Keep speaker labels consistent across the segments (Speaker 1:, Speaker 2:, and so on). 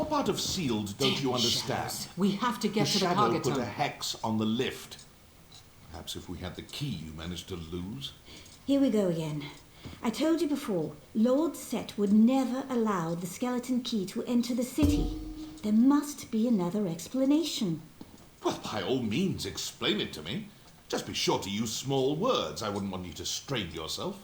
Speaker 1: What part of sealed don't you understand?
Speaker 2: Shadows. We have to get to the
Speaker 1: shadow
Speaker 2: Coggatum.
Speaker 1: put a hex on the lift. Perhaps if we had the key you managed to lose.
Speaker 3: Here we go again. I told you before, Lord Set would never allow the skeleton key to enter the city. There must be another explanation.
Speaker 1: Well, by all means, explain it to me. Just be sure to use small words. I wouldn't want you to strain yourself.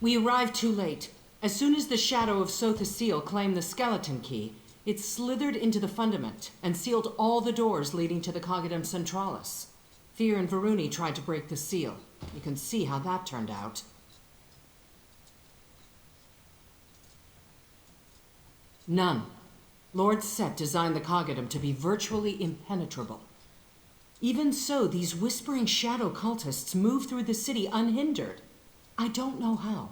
Speaker 2: We arrived too late. As soon as the shadow of Sotha Seal claimed the skeleton key, it slithered into the fundament and sealed all the doors leading to the Coggatum Centralis. Fear and Varuni tried to break the seal. You can see how that turned out. None. Lord Set designed the Coggatum to be virtually impenetrable. Even so, these whispering shadow cultists move through the city unhindered. I don't know how.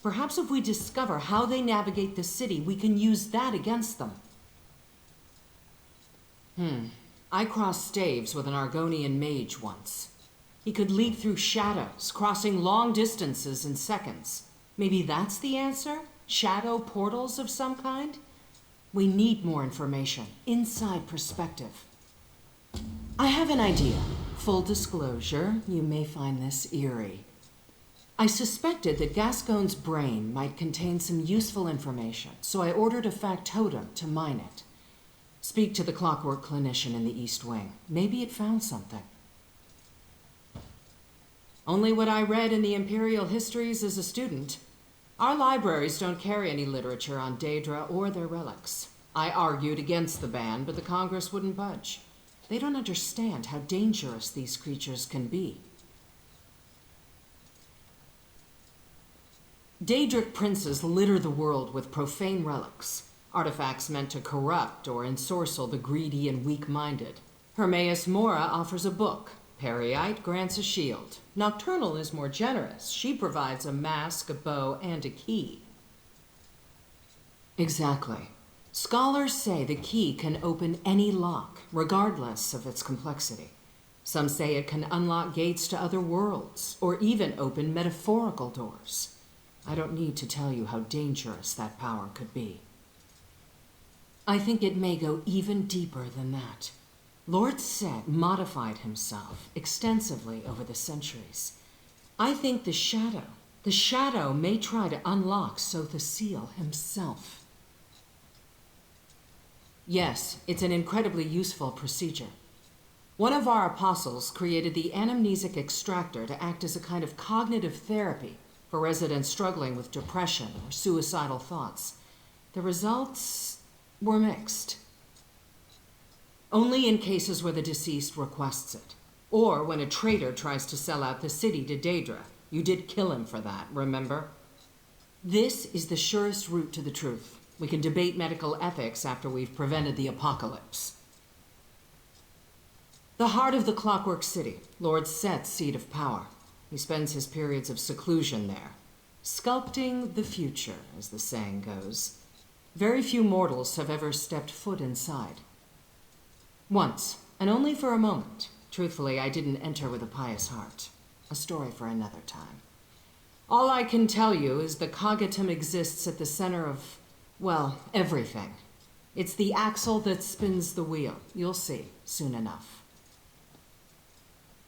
Speaker 2: Perhaps if we discover how they navigate the city, we can use that against them. I crossed staves with an Argonian mage once. He could leap through shadows, crossing long distances in seconds. Maybe that's the answer? Shadow portals of some kind? We need more information, inside perspective. I have an idea. Full disclosure, you may find this eerie. I suspected that Gascoigne's brain might contain some useful information, so I ordered a factotum to mine it. Speak to the Clockwork clinician in the East Wing. Maybe it found something. Only what I read in the Imperial Histories as a student. Our libraries don't carry any literature on Daedra or their relics. I argued against the ban, but the Congress wouldn't budge. They don't understand how dangerous these creatures can be. Daedric princes litter the world with profane relics, artifacts meant to corrupt or ensorcel the greedy and weak-minded. Hermaeus Mora offers a book. Periite grants a shield. Nocturnal is more generous. She provides a mask, a bow, and a key. Exactly. Scholars say the key can open any lock, regardless of its complexity. Some say it can unlock gates to other worlds, or even open metaphorical doors. I don't need to tell you how dangerous that power could be. I think it may go even deeper than that. Lord Set modified himself extensively over the centuries. I think the Shadow may try to unlock Sotha Seal himself. Yes, it's an incredibly useful procedure. One of our apostles created the anamnesic extractor to act as a kind of cognitive therapy for residents struggling with depression or suicidal thoughts. The results were mixed. Only in cases where the deceased requests it, or when a traitor tries to sell out the city to Daedra. You did kill him for that, remember? This is the surest route to the truth. We can debate medical ethics after we've prevented the apocalypse. The heart of the Clockwork City, Lord Set's seat of power. He spends his periods of seclusion there, sculpting the future, as the saying goes. Very few mortals have ever stepped foot inside. Once, and only for a moment. Truthfully, I didn't enter with a pious heart. A story for another time. All I can tell you is the Coggatum exists at the center of, well, everything. It's the axle that spins the wheel. You'll see, soon enough.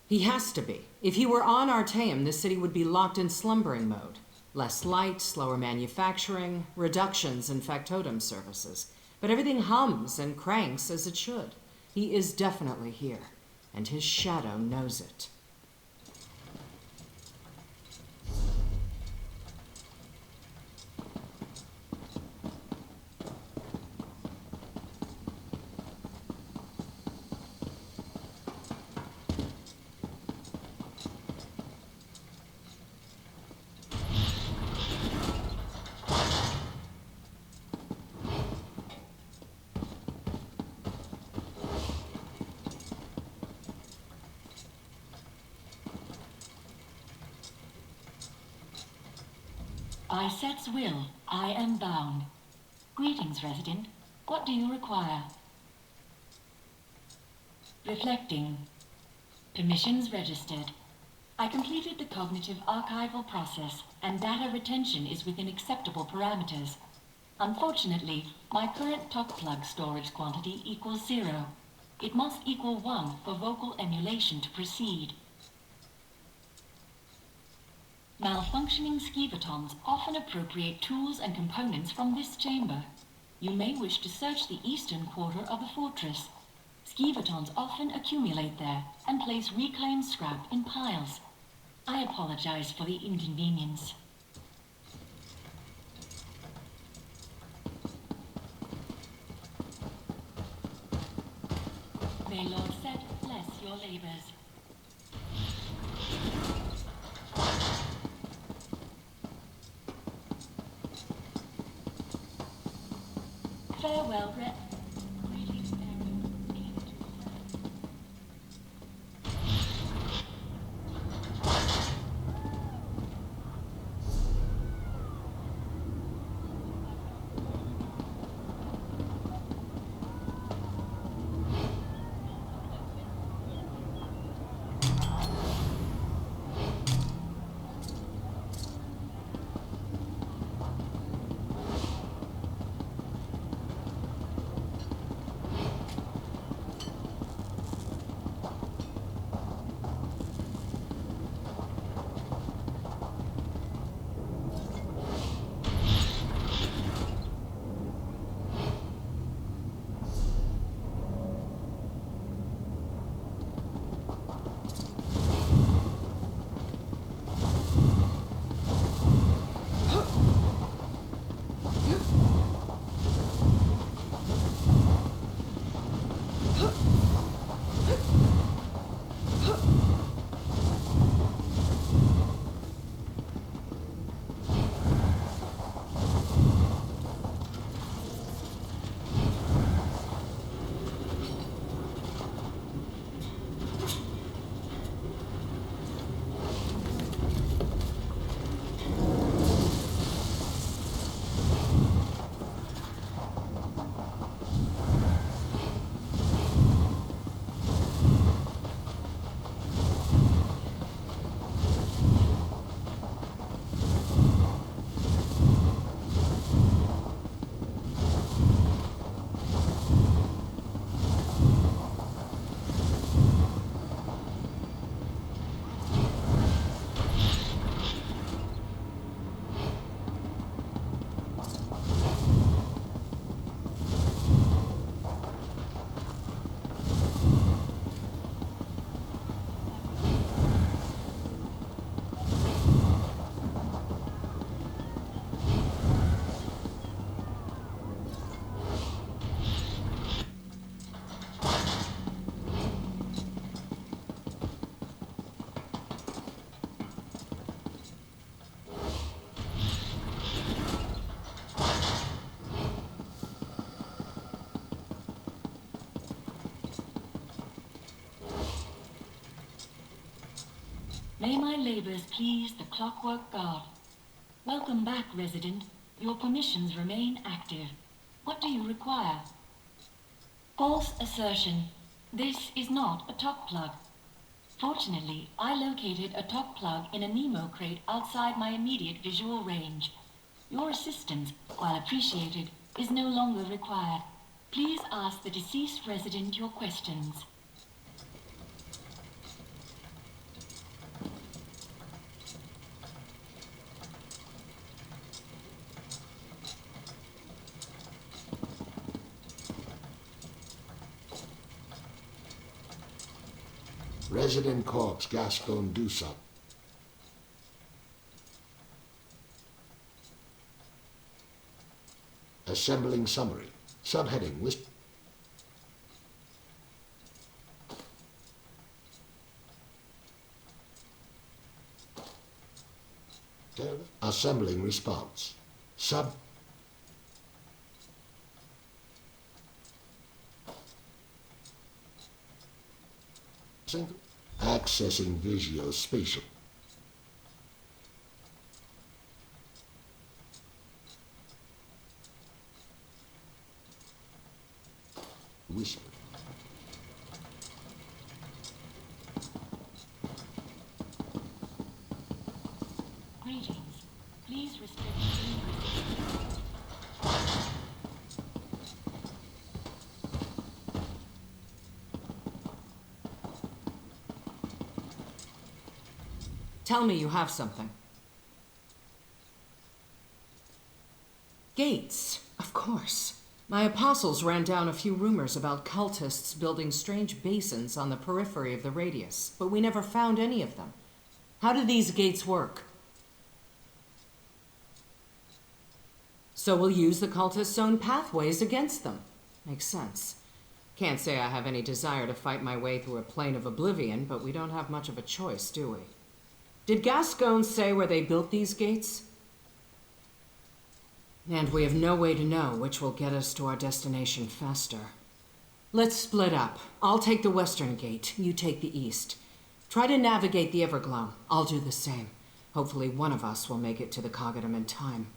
Speaker 2: He has to be. If he were on Artaeum, the city would be locked in slumbering mode. Less light, slower manufacturing, reductions in factotum services. But everything hums and cranks as it should. He is definitely here, and his shadow knows it.
Speaker 4: By Set's will, I am bound. Greetings, resident. What do you require? Reflecting. Permissions registered. I completed the cognitive archival process, and data retention is within acceptable parameters. Unfortunately, my current top plug storage quantity equals 0. It must equal 1 for vocal emulation to proceed. Malfunctioning skevetons often appropriate tools and components from this chamber. You may wish to search the eastern quarter of the fortress. Skevetons often accumulate there and place reclaimed scrap in piles. I apologize for the inconvenience. May Lord Set bless your labors. Farewell, Rep. Greetings, Ariel. Eager to return. May my labors please the Clockwork Guard. Welcome back, resident. Your permissions remain active. What do you require? False assertion. This is not a top plug. Fortunately, I located a top plug in a Nemo crate outside my immediate visual range. Your assistance, while appreciated, is no longer required. Please ask the deceased resident your questions.
Speaker 5: Resident Corpse Gascon Dusop. Assembling summary. Subheading Assembling response. Accessing visuospatial. Whisper.
Speaker 4: Greetings. Please restrict.
Speaker 2: Tell me you have something. Gates, of course. My apostles ran down a few rumors about cultists building strange basins on the periphery of the radius, but we never found any of them. How do these gates work? So we'll use the cultists' own pathways against them. Makes sense. Can't say I have any desire to fight my way through a plane of oblivion, but we don't have much of a choice, do we? Did Gascon say where they built these gates? And we have no way to know which will get us to our destination faster. Let's split up. I'll take the western gate, you take the east. Try to navigate the Everglow. I'll do the same. Hopefully one of us will make it to the Coggadum in time.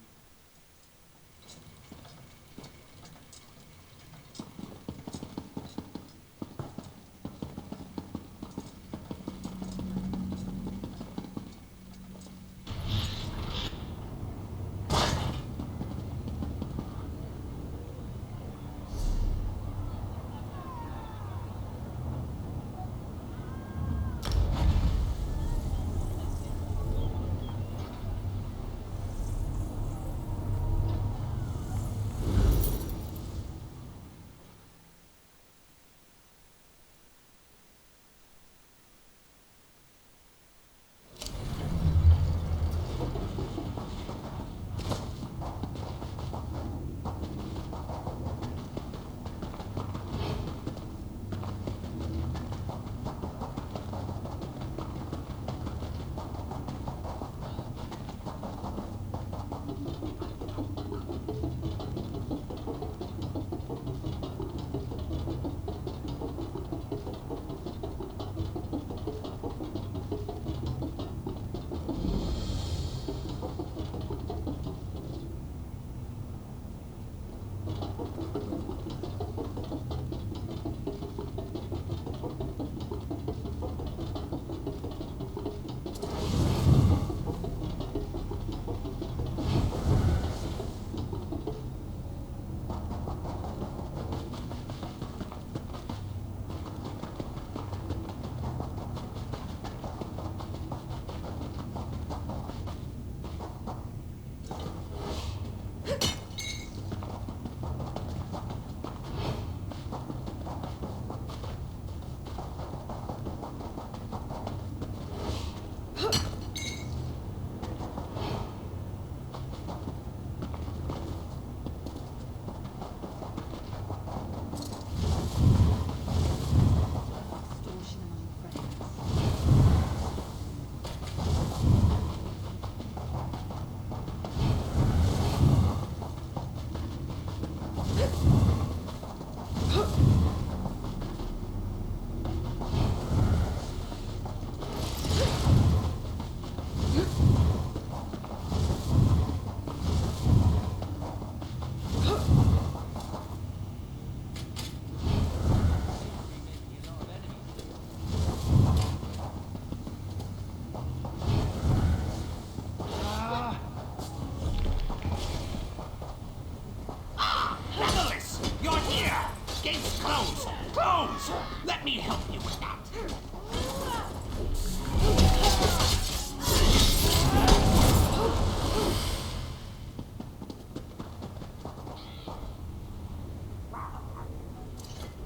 Speaker 1: Let me help you with that.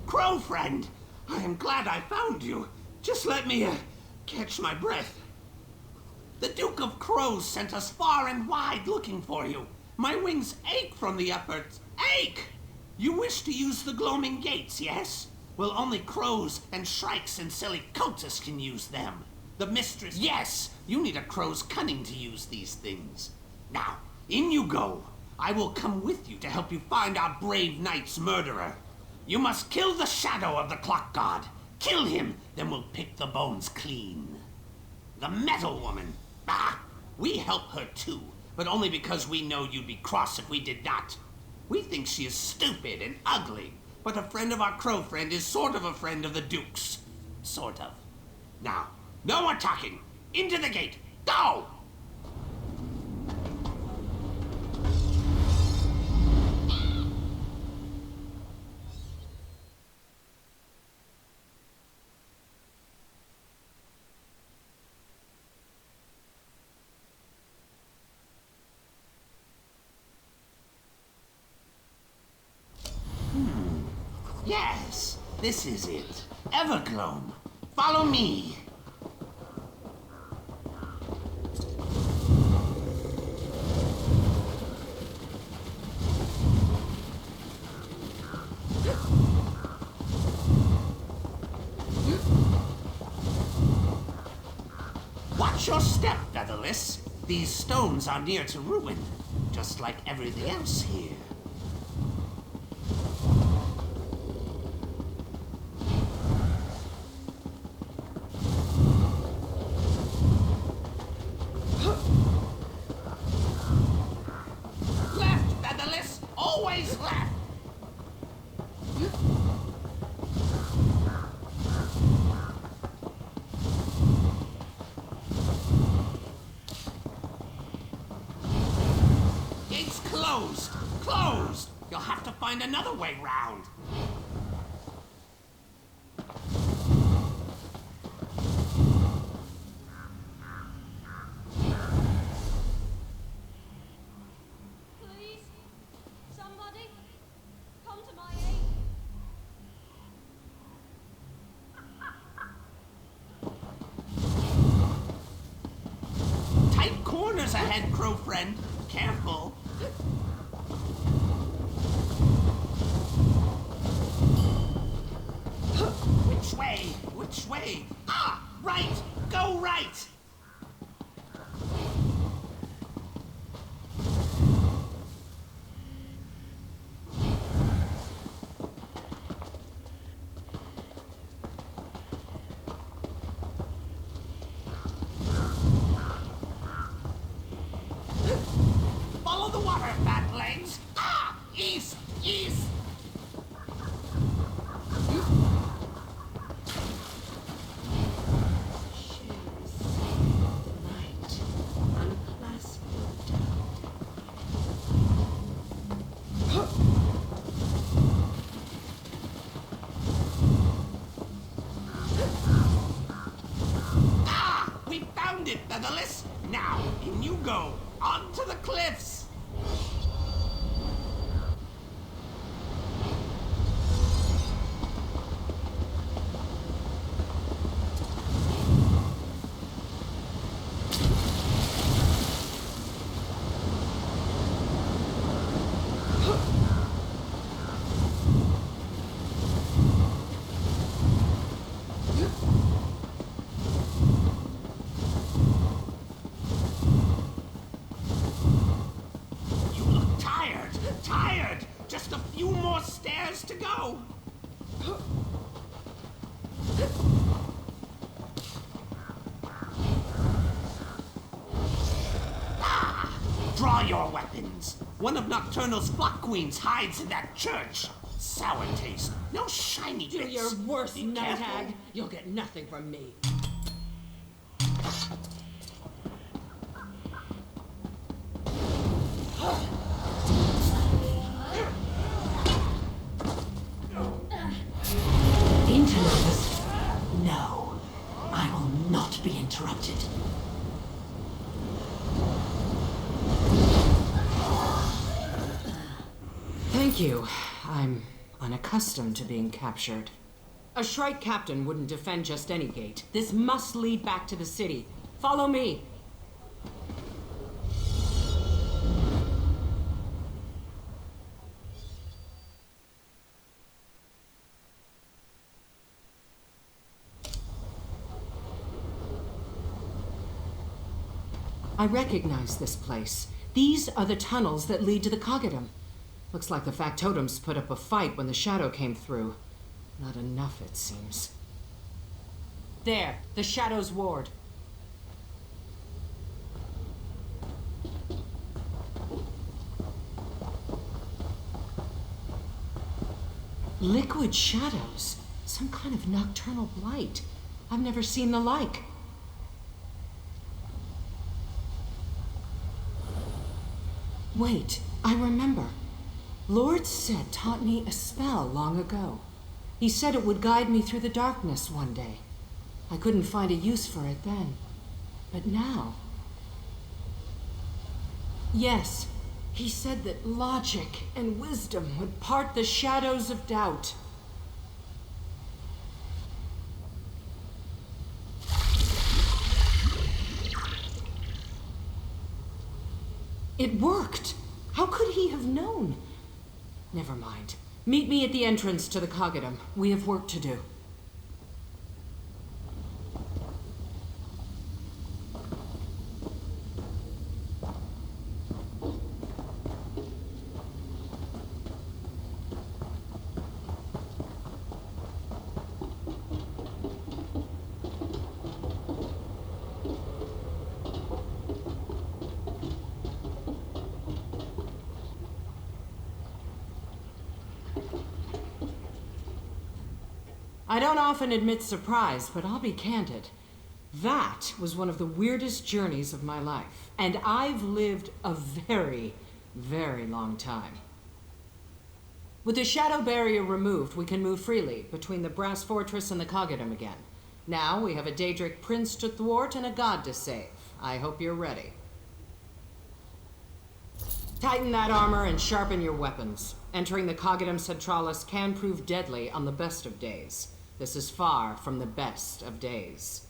Speaker 1: Crow friend, I am glad I found you. Just let me, catch my breath. The Duke of Crows sent us far and wide looking for you. My wings ache from the efforts. Ache! You wish to use the gloaming gates, yes? Well, only crows and shrikes and silly cultists can use them. The mistress... Yes! You need a crow's cunning to use these things. Now, in you go. I will come with you to help you find our brave knight's murderer. You must kill the shadow of the clock god. Kill him, then we'll pick the bones clean. The metal woman. Ah, we help her too, but only because we know you'd be cross if we did not. We think she is stupid and ugly, but a friend of our crow friend is sort of a friend of the Duke's. Sort of. Now, no more talking. Into the gate. Go! This is it. Evergloam. Follow me. Watch your step, Featherless. These stones are near to ruin, just like everything else here. Left, Featherless! Always left! Gate's closed! Closed! You'll have to find another way round.
Speaker 6: Please, somebody, come to my aid.
Speaker 1: Tight corners ahead, crow friend. Careful. Which way? Which way? Ah! Right! Go right! Follow the water, fat legs! Ah! East! East! Ah! We found it, Featherless! Now, in you go! Onto the cliffs! You look tired! Tired! Just a few more stairs to go! Ah! Draw your weapons! One of Nocturnal's flock queens hides in that church! Sour taste, no shiny
Speaker 2: Do
Speaker 1: bits.
Speaker 2: your worst,
Speaker 1: Be
Speaker 2: night
Speaker 1: careful.
Speaker 2: hag. You'll get nothing from me.
Speaker 7: Interrupters? No, I will not be interrupted.
Speaker 2: Thank you. I'm unaccustomed to being captured. A Shrike captain wouldn't defend just any gate. This must lead back to the city. Follow me. I recognize this place. These are the tunnels that lead to the Coggadum. Looks like the factotums put up a fight when the shadow came through. Not enough, it seems. There, the Shadow's ward. Liquid shadows. Some kind of nocturnal blight. I've never seen the like. Wait, I remember. Lord Set taught me a spell long ago. He said it would guide me through the darkness one day. I couldn't find a use for it then. But now... Yes, he said that logic and wisdom would part the shadows of doubt. It worked! How could he have known? Never mind. Meet me at the entrance to the Cogidum. We have work to do. I don't often admit surprise, but I'll be candid. That was one of the weirdest journeys of my life, and I've lived a very, very long time. With the shadow barrier removed, we can move freely between the Brass Fortress and the Cogidum again. Now we have a Daedric prince to thwart and a god to save. I hope you're ready. Tighten that armor and sharpen your weapons. Entering the Cogidum Centralis can prove deadly on the best of days. This is far from the best of days.